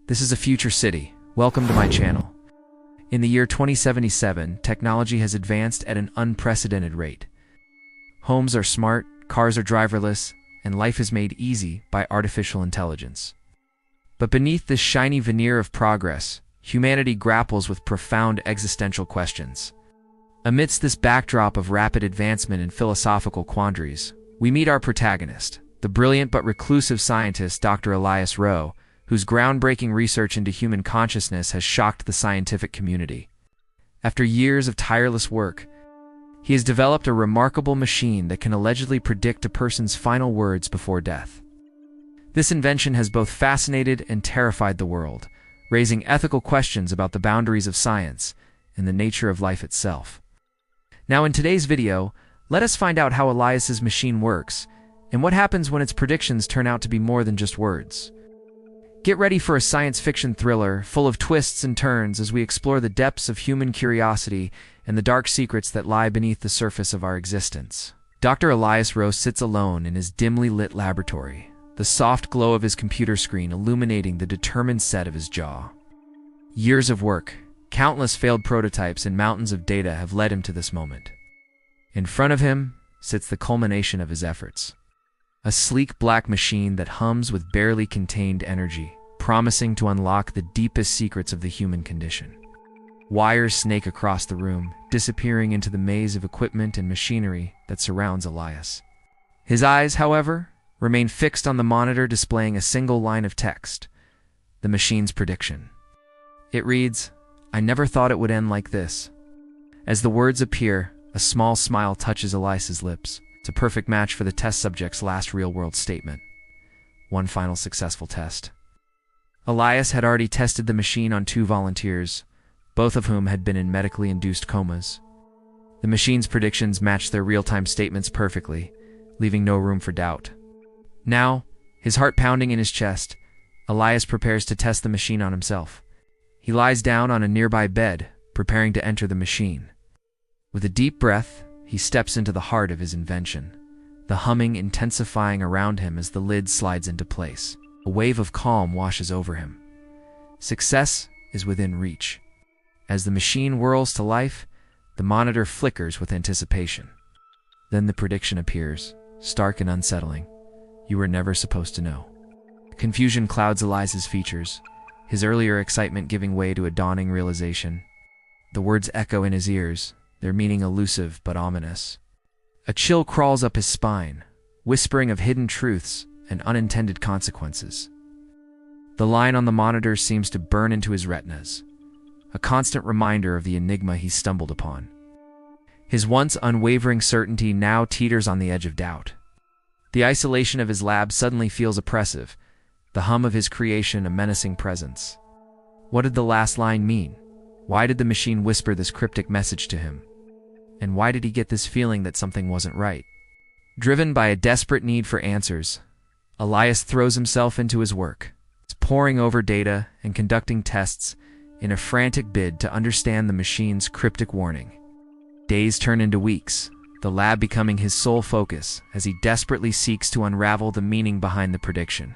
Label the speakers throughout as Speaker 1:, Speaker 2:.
Speaker 1: This is a future city. Welcome to my channel. In the year 2077, technology has advanced at an unprecedented rate. Homes are smart, cars are driverless, and life is made easy by artificial intelligence. But beneath this shiny veneer of progress, humanity grapples with profound existential questions. Amidst this backdrop of rapid advancement in philosophical quandaries, we meet our protagonist, the brilliant but reclusive scientist Dr. Elias Roe, whose groundbreaking research into human consciousness has shocked the scientific community. After years of tireless work, he has developed a remarkable machine that can allegedly predict a person's final words before death. This invention has both fascinated and terrified the world, raising ethical questions about the boundaries of science and the nature of life itself. Now, in today's video, let us find out how Elias's machine works and what happens when its predictions turn out to be more than just words. Get ready for a science fiction thriller full of twists and turns as we explore the depths of human curiosity and the dark secrets that lie beneath the surface of our existence. Dr. Elias Roe sits alone in his dimly lit laboratory, the soft glow of his computer screen illuminating the determined set of his jaw. Years of work, countless failed prototypes, and mountains of data have led him to this moment. In front of him sits the culmination of his efforts. A sleek black machine that hums with barely contained energy, promising to unlock the deepest secrets of the human condition. Wires snake across the room, disappearing into the maze of equipment and machinery that surrounds Elias. His eyes, however, remain fixed on the monitor displaying a single line of text, the machine's prediction. It reads, "I never thought it would end like this." As the words appear, a small smile touches Elias's lips. It's a perfect match for the test subject's last real-world statement. One final successful test. Elias had already tested the machine on 2 volunteers, both of whom had been in medically induced comas. The machine's predictions matched their real-time statements perfectly, leaving no room for doubt. Now, his heart pounding in his chest, Elias prepares to test the machine on himself. He lies down on a nearby bed, preparing to enter the machine. With a deep breath, he steps into the heart of his invention, the humming intensifying around him as the lid slides into place. A wave of calm washes over him. Success is within reach. As the machine whirls to life, the monitor flickers with anticipation. Then the prediction appears, stark and unsettling. "You were never supposed to know." Confusion clouds Elias's features, his earlier excitement giving way to a dawning realization. The words echo in his ears, their meaning elusive but ominous. A chill crawls up his spine, whispering of hidden truths and unintended consequences. The line on the monitor seems to burn into his retinas, a constant reminder of the enigma he stumbled upon. His once unwavering certainty now teeters on the edge of doubt. The isolation of his lab suddenly feels oppressive, the hum of his creation a menacing presence. What did the last line mean? Why did the machine whisper this cryptic message to him? And why did he get this feeling that something wasn't right? Driven by a desperate need for answers, Elias throws himself into his work, poring over data and conducting tests in a frantic bid to understand the machine's cryptic warning. Days turn into weeks, the lab becoming his sole focus as he desperately seeks to unravel the meaning behind the prediction.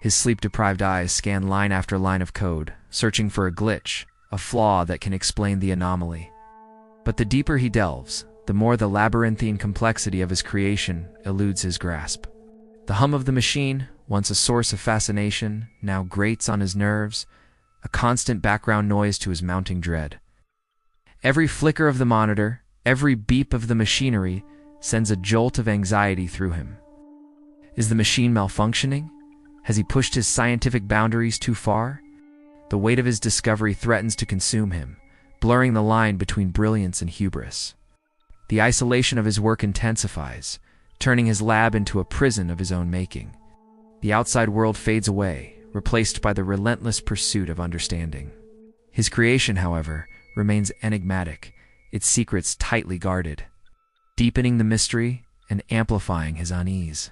Speaker 1: His sleep-deprived eyes scan line after line of code, searching for a glitch, a flaw that can explain the anomaly. But the deeper he delves, the more the labyrinthine complexity of his creation eludes his grasp. The hum of the machine, once a source of fascination, now grates on his nerves, a constant background noise to his mounting dread. Every flicker of the monitor, every beep of the machinery sends a jolt of anxiety through him. Is the machine malfunctioning? Has he pushed his scientific boundaries too far? The weight of his discovery threatens to consume him, blurring the line between brilliance and hubris. The isolation of his work intensifies, turning his lab into a prison of his own making. The outside world fades away, replaced by the relentless pursuit of understanding. His creation, however, remains enigmatic, its secrets tightly guarded, deepening the mystery and amplifying his unease.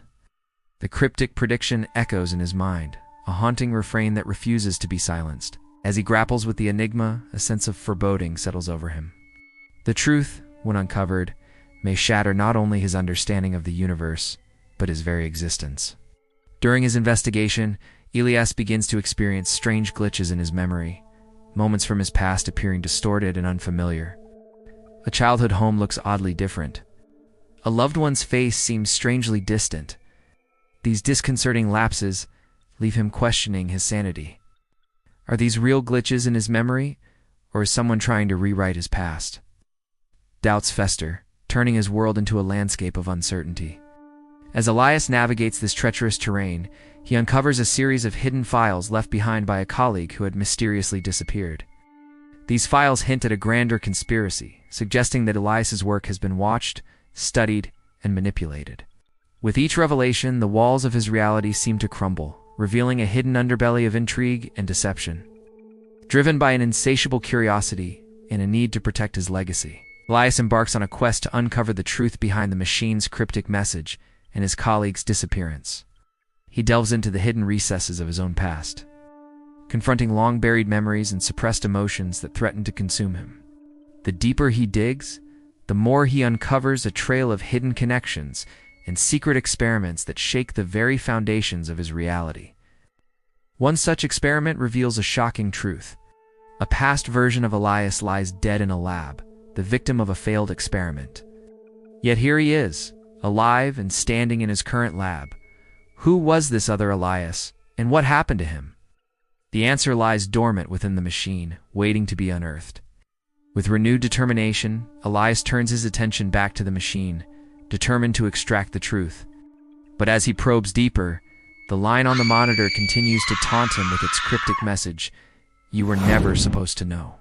Speaker 1: The cryptic prediction echoes in his mind, a haunting refrain that refuses to be silenced. As he grapples with the enigma, a sense of foreboding settles over him. The truth, when uncovered, may shatter not only his understanding of the universe, but his very existence. During his investigation, Elias begins to experience strange glitches in his memory, moments from his past appearing distorted and unfamiliar. A childhood home looks oddly different. A loved one's face seems strangely distant. These disconcerting lapses leave him questioning his sanity. Are these real glitches in his memory, or is someone trying to rewrite his past? Doubts fester, turning his world into a landscape of uncertainty. As Elias navigates this treacherous terrain, he uncovers a series of hidden files left behind by a colleague who had mysteriously disappeared. These files hint at a grander conspiracy, suggesting that Elias's work has been watched, studied, and manipulated. With each revelation, the walls of his reality seem to crumble, revealing a hidden underbelly of intrigue and deception. Driven by an insatiable curiosity and a need to protect his legacy, Elias embarks on a quest to uncover the truth behind the machine's cryptic message and his colleague's disappearance. He delves into the hidden recesses of his own past, confronting long-buried memories and suppressed emotions that threaten to consume him. The deeper he digs, the more he uncovers a trail of hidden connections and secret experiments that shake the very foundations of his reality. One such experiment reveals a shocking truth. A past version of Elias lies dead in a lab, the victim of a failed experiment. Yet here he is, alive and standing in his current lab. Who was this other Elias, and what happened to him? The answer lies dormant within the machine, waiting to be unearthed. With renewed determination, Elias turns his attention back to the machine, determined to extract the truth. But as he probes deeper, the line on the monitor continues to taunt him with its cryptic message, "You were never supposed to know."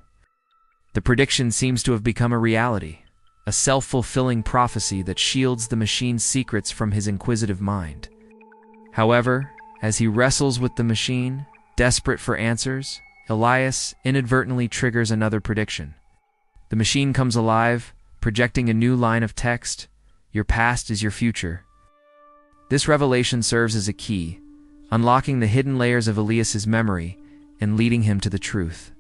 Speaker 1: The prediction seems to have become a reality, a self-fulfilling prophecy that shields the machine's secrets from his inquisitive mind. However, as he wrestles with the machine, desperate for answers, Elias inadvertently triggers another prediction. The machine comes alive, projecting a new line of text, "Your past is your future." This revelation serves as a key, unlocking the hidden layers of Elias's memory and leading him to the truth.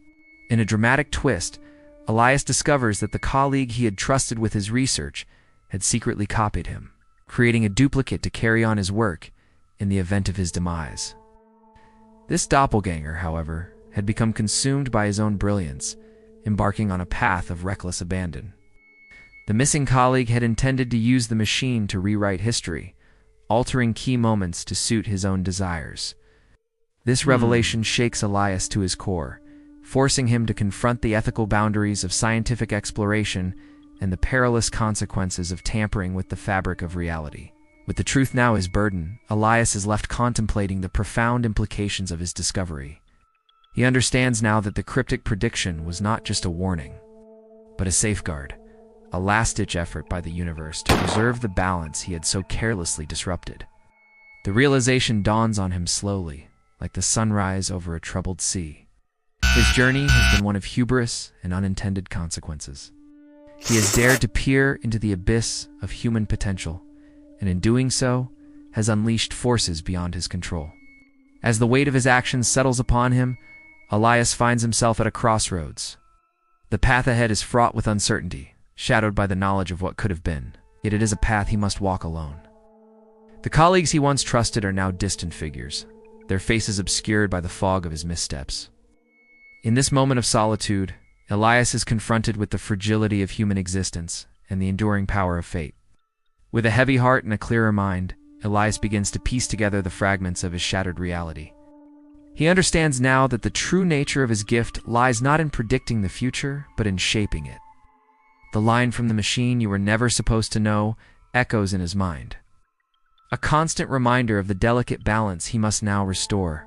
Speaker 1: In a dramatic twist, Elias discovers that the colleague he had trusted with his research had secretly copied him, creating a duplicate to carry on his work in the event of his demise. This doppelganger, however, had become consumed by his own brilliance, embarking on a path of reckless abandon. The missing colleague had intended to use the machine to rewrite history, altering key moments to suit his own desires. This revelation shakes Elias to his core, forcing him to confront the ethical boundaries of scientific exploration and the perilous consequences of tampering with the fabric of reality. With the truth now his burden, Elias is left contemplating the profound implications of his discovery. He understands now that the cryptic prediction was not just a warning, but a safeguard, a last-ditch effort by the universe to preserve the balance he had so carelessly disrupted. The realization dawns on him slowly, like the sunrise over a troubled sea. His journey has been one of hubris and unintended consequences. He has dared to peer into the abyss of human potential, and in doing so, has unleashed forces beyond his control. As the weight of his actions settles upon him, Elias finds himself at a crossroads. The path ahead is fraught with uncertainty, shadowed by the knowledge of what could have been, yet it is a path he must walk alone. The colleagues he once trusted are now distant figures, their faces obscured by the fog of his missteps. In this moment of solitude, Elias is confronted with the fragility of human existence and the enduring power of fate. With a heavy heart and a clearer mind, Elias begins to piece together the fragments of his shattered reality. He understands now that the true nature of his gift lies not in predicting the future, but in shaping it. The line from the machine, "You were never supposed to know," echoes in his mind, a constant reminder of the delicate balance he must now restore.